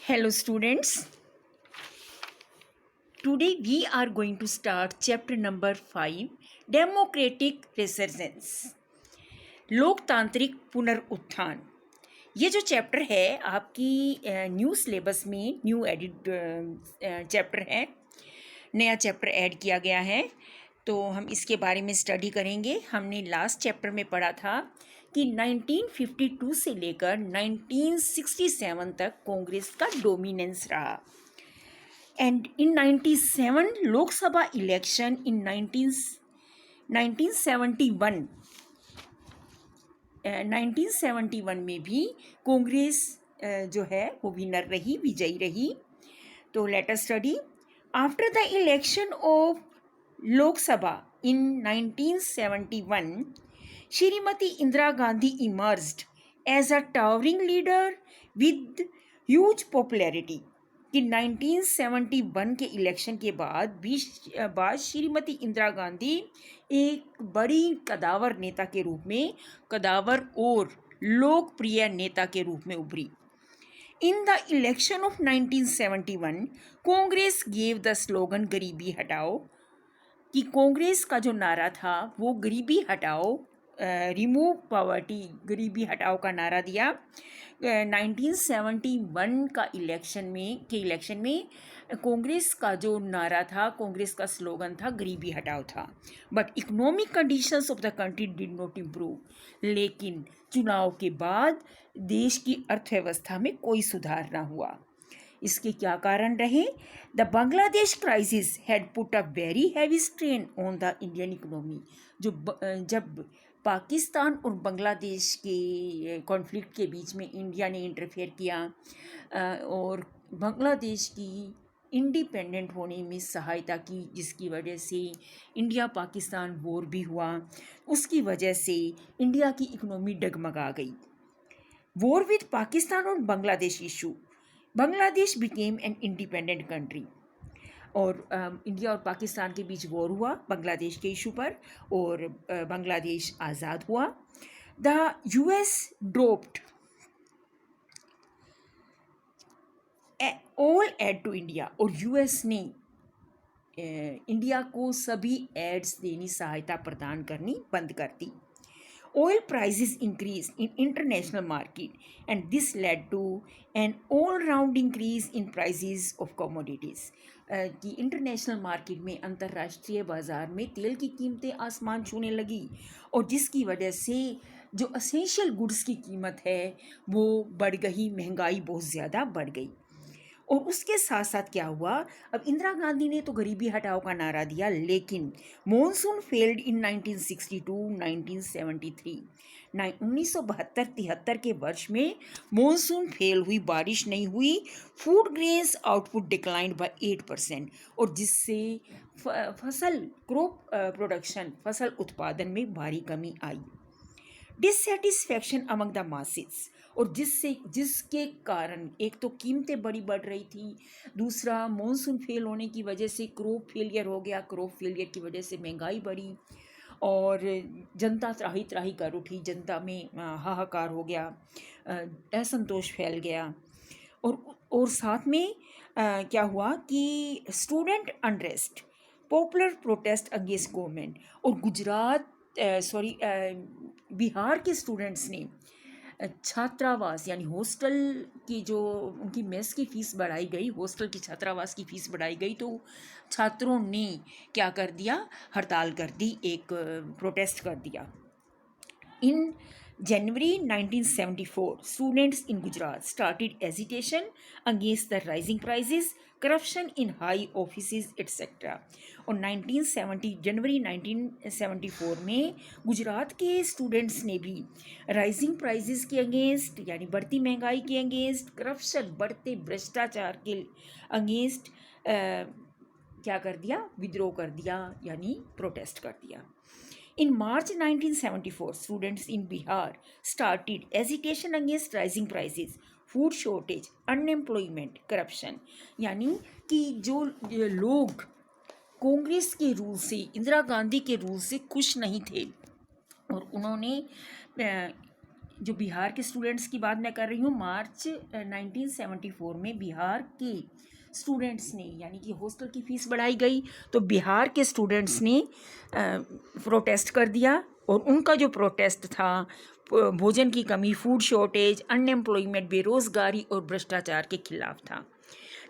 Hello students, today we are going to start chapter number 5 Democratic Resurgence लोकतांत्रिक पुनरुत्थान। ये जो चैप्टर है आपकी न्यू सिलेबस में न्यू एडिट चैप्टर है, नया चैप्टर ऐड किया गया है। तो हम इसके बारे में स्टडी करेंगे। हमने लास्ट चैप्टर में पढ़ा था कि 1952 से लेकर 1967 तक कांग्रेस का डोमिनेंस रहा। And in 97 Lok Sabha election in 1971 में भी कांग्रेस जो है वो विनर रही, विजयी रही। तो let us study. After the election of Lok Sabha in 1971 Shrimati Indira Gandhi emerged as a towering leader with huge popularity कि 1971 के इलेक्शन के बाद श्रीमती इंदिरा गांधी एक बड़ी कदावर नेता के रूप में, कदावर और लोकप्रिय नेता के रूप में उभरी। In the election of 1971 Congress gave the slogan गरीबी हटाओ, कि कांग्रेस का जो नारा था वो गरीबी हटाओ, रिमूव पॉवर्टी, गरीबी हटाओ का नारा दिया। 1971 का इलेक्शन में कांग्रेस का जो नारा था, कांग्रेस का स्लोगन था गरीबी हटाओ था। But economic conditions of the country did not improve, लेकिन चुनाव के बाद देश की अर्थव्यवस्था में कोई सुधार ना हुआ। इसके क्या कारण रहे? The Bangladesh crisis had put a very heavy strain on the Indian economy. जब पाकिस्तान और बांग्लादेश के कॉन्फ्लिक्ट के बीच में इंडिया ने इंटरफेयर किया और बांग्लादेश की इंडिपेंडेंट होने में सहायता की, जिसकी वजह से इंडिया पाकिस्तान वॉर भी हुआ, उसकी वजह से इंडिया की इकोनॉमी डगमगा गई। वॉर विद पाकिस्तान और Bangladesh issue, Bangladesh became an independent country, और इंडिया और पाकिस्तान के बीच वॉर हुआ बांग्लादेश के इशू पर, और बांग्लादेश आज़ाद हुआ। The US dropped all aid to India, और यूएस ने इंडिया को सभी एड्स देनी, सहायता प्रदान करनी बंद कर दी। Oil prices increased in international market, and this led to an all-round increase in prices of commodities. कि इंटरनेशनल मार्केट में, अंतर्राष्ट्रीय बाज़ार में तेल की कीमतें आसमान छूने लगी, और जिसकी वजह से जो असेंशियल गुड्स की कीमत है वो बढ़ गई, महंगाई बहुत ज़्यादा बढ़ गई। और उसके साथ साथ क्या हुआ, अब इंदिरा गांधी ने तो गरीबी हटाओ का नारा दिया, लेकिन मॉनसून फेल्ड इन 1962-1973, 1972-73 के वर्ष में मॉनसून फेल हुई, बारिश नहीं हुई। Food grains output declined bye 8%, और जिससे फसल उत्पादन में भारी कमी आई। डिससेटिस्फैक्शन अमंग द मासेस, और जिसके कारण एक तो कीमतें बड़ी बढ़ रही थी, दूसरा मॉनसून फेल होने की वजह से क्रॉप फेलियर हो गया, क्रॉप फेलियर की वजह से महंगाई बढ़ी, और जनता त्राही त्राही कर उठी, जनता में हाहाकार हो गया, असंतोष फैल गया। और साथ में क्या हुआ कि student unrest, popular protest against government, और बिहार के स्टूडेंट्स ने छात्रावास यानी हॉस्टल की जो उनकी मेस की फ़ीस बढ़ाई गई, हॉस्टल की छात्रावास की फ़ीस बढ़ाई गई, तो छात्रों ने क्या कर दिया, हड़ताल कर दी, एक प्रोटेस्ट कर दिया। इन January 1974, students in Gujarat started agitation against the rising prices, corruption in high offices, etc. और जनवरी 1974 में गुजरात के स्टूडेंट्स ने भी राइजिंग प्राइसेस के अगेंस्ट, यानी बढ़ती महंगाई के अगेंस्ट, करप्शन, बढ़ते भ्रष्टाचार के अगेंस्ट क्या कर दिया, विद्रोह कर दिया, यानी प्रोटेस्ट कर दिया। In March 1974, students in Bihar started agitation against rising prices, food shortage, unemployment, corruption. यानी कि जो लोग कांग्रेस के रूल से, इंदिरा गांधी के रूल से खुश नहीं थे, और उन्होंने जो बिहार के स्टूडेंट्स की बात मैं कर रही हूँ, मार्च 1974 में बिहार के स्टूडेंट्स ने, यानी कि हॉस्टल की फ़ीस बढ़ाई गई, तो बिहार के स्टूडेंट्स ने प्रोटेस्ट कर दिया। और उनका जो प्रोटेस्ट था भोजन की कमी, फूड शॉर्टेज, अनएम्प्लॉयमेंट, बेरोज़गारी और भ्रष्टाचार के खिलाफ था।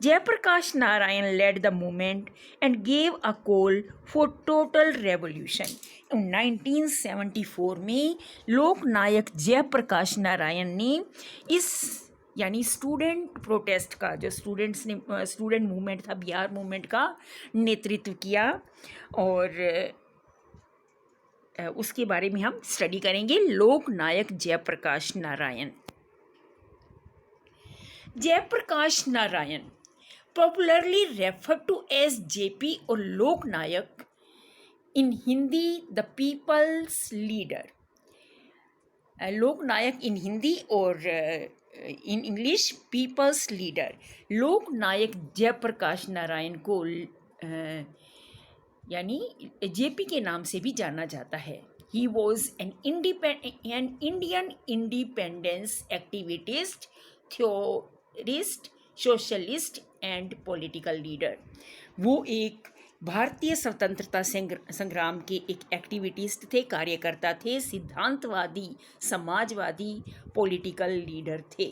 Jayaprakash Narayan led the movement and gave a call for total revolution. 1974 में लोकनायक जयप्रकाश नारायण ने इस यानी स्टूडेंट प्रोटेस्ट का, जो स्टूडेंट मूवमेंट था, बिहार मूवमेंट का नेतृत्व किया। और उसके बारे में हम स्टडी करेंगे। लोकनायक Jayaprakash Narayan. Jayaprakash Narayan popularly referred to as JP or Lok Nayak, in Hindi the people's leader. Lok Nayak in Hindi or in English people's leader. Lok Nayak Jayaprakash Narayan को यानी जेपी के नाम से भी जाना जाता है। He was an Indian independence activist, theorist, socialist and political leader. वो एक भारतीय स्वतंत्रता संग्राम के एक एक्टिविटिस्ट थे, कार्यकर्ता थे, सिद्धांतवादी, समाजवादी, पॉलिटिकल लीडर थे।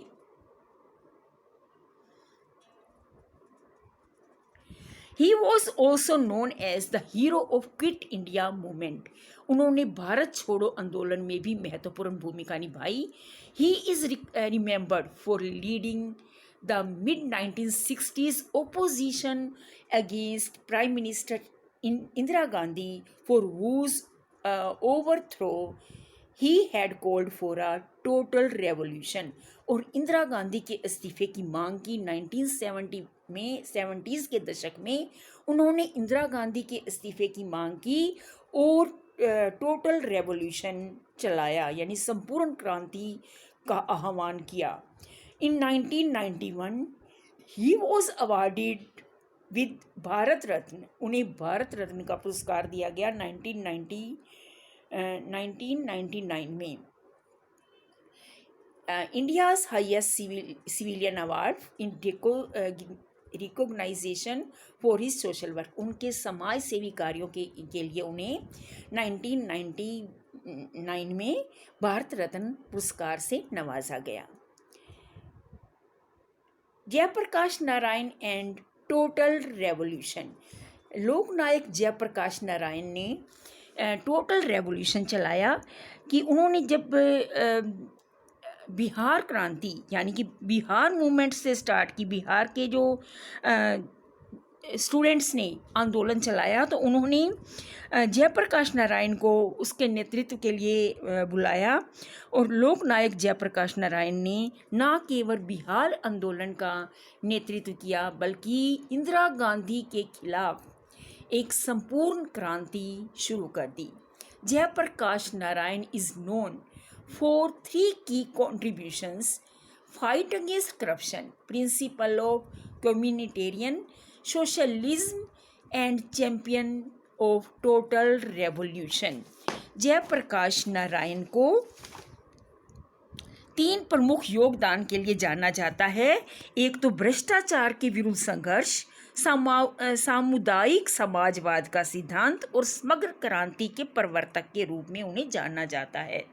He was also known as the hero of Quit India movement. उन्होंने भारत छोड़ो आंदोलन में भी महत्वपूर्ण भूमिका निभाई। He is remembered for leading the mid-1960s opposition against Prime Minister Indira Gandhi, for whose overthrow he had called for a total revolution. और इंदिरा गांधी के इस्तीफे की मांग की 1970 में, 70s के दशक में उन्होंने इंदिरा गांधी के इस्तीफे की मांग की और टोटल रेवोल्यूशन चलाया, यानी संपूर्ण क्रांति का आह्वान किया। In 1991, he was awarded with Bharat Ratna. उन्हें भारत रत्न का पुरस्कार दिया गया 1999 में। India's highest civilian award in recognition for his social work. उनके समाज सेवी कार्यों के लिए उन्हें 1999 में भारत रत्न पुरस्कार से नवाजा गया। Jayaprakash Narayan and total revolution. Loknayak Jayaprakash Narayan ने टोटल रेवोल्यूशन चलाया कि उन्होंने जब बिहार क्रांति यानी कि बिहार मूवमेंट से स्टार्ट की, बिहार के जो स्टूडेंट्स ने आंदोलन चलाया, तो उन्होंने जयप्रकाश नारायण को उसके नेतृत्व के लिए बुलाया। और लोकनायक जयप्रकाश नारायण ने न केवल बिहार आंदोलन का नेतृत्व किया, बल्कि इंदिरा गांधी के खिलाफ एक संपूर्ण क्रांति शुरू कर दी। Jayaprakash Narayan is known for 3 key contributions: fight against corruption, principle of communitarian socialism, and champion of total revolution. Jayaprakash Narayan को 3 प्रमुख योगदान के लिए जाना जाता है। एक तो भ्रष्टाचार के विरुद्ध संघर्ष, सामुदायिक समाजवाद का सिद्धांत और समग्र क्रांति के प्रवर्तक के रूप में उन्हें जाना जाता है।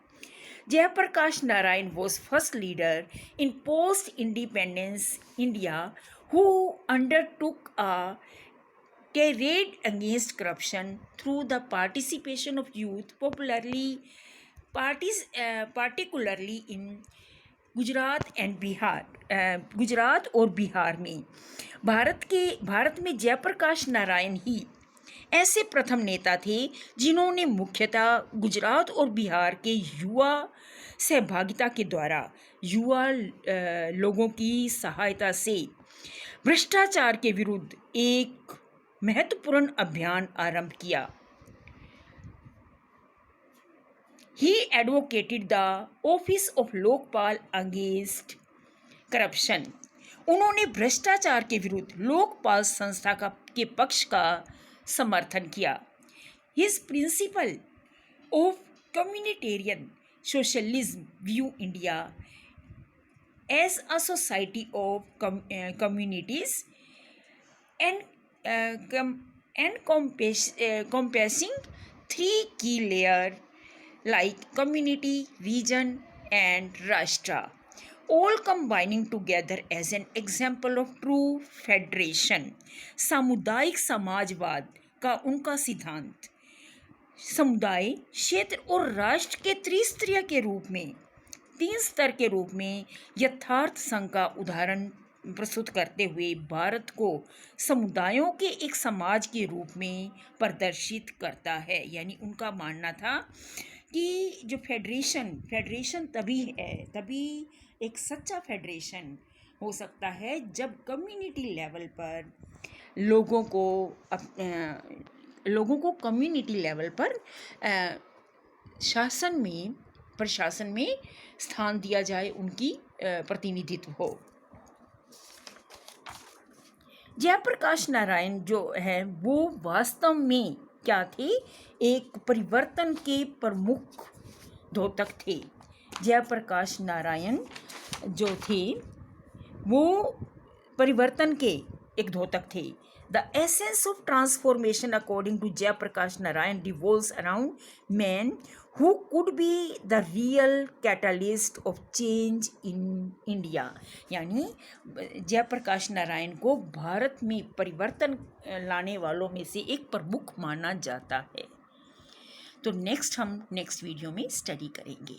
Jayaprakash Narayan was first leader in post-independence India who undertook a tirade against corruption through the participation of youth, particularly in Gujarat and Bihar, Gujarat और बिहार में। भारत में जयप्रकाश नारायण ही ऐसे प्रथम नेता थे जिन्होंने मुख्यतः गुजरात और बिहार के युवा सहभागिता के द्वारा युवा लोगों की सहायता से भ्रष्टाचार के विरुद्ध एक महत्वपूर्ण अभियान आरंभ किया। He advocated the office of Lokpal against corruption. उन्होंने भ्रष्टाचार के विरुद्ध लोकपाल संस्था के पक्ष का समर्थन किया। His principle of communitarian socialism view India as a society of communities and compassing three key layers like community, region, and Rashtra, all combining together as an example of true federation. सामुदायिक समाजवाद का उनका सिद्धांत समुदाय, क्षेत्र और राष्ट्र के त्रिस्तरीय के रूप में, तीन स्तर के रूप में यथार्थ संघ का उदाहरण प्रस्तुत करते हुए भारत को समुदायों के एक समाज के रूप में प्रदर्शित करता है। यानी उनका मानना था कि जो फेडरेशन तभी एक सच्चा फेडरेशन हो सकता है जब कम्युनिटी लेवल पर लोगों को कम्युनिटी लेवल पर प्रशासन में स्थान दिया जाए, उनकी प्रतिनिधित्व हो। जयप्रकाश नारायण जो है वो वास्तव में क्या थे? एक परिवर्तन के प्रमुख द्योतक थे। जयप्रकाश नारायण जो थे वो परिवर्तन के एक द्योतक थे। The essence of transformation according to Jayaprakash Narayan revolves around man who could be the real catalyst of change in India। यानी जयप्रकाश नारायण को भारत में परिवर्तन लाने वालों में से एक प्रमुख माना जाता है। तो हम नेक्स्ट वीडियो में स्टडी करेंगे।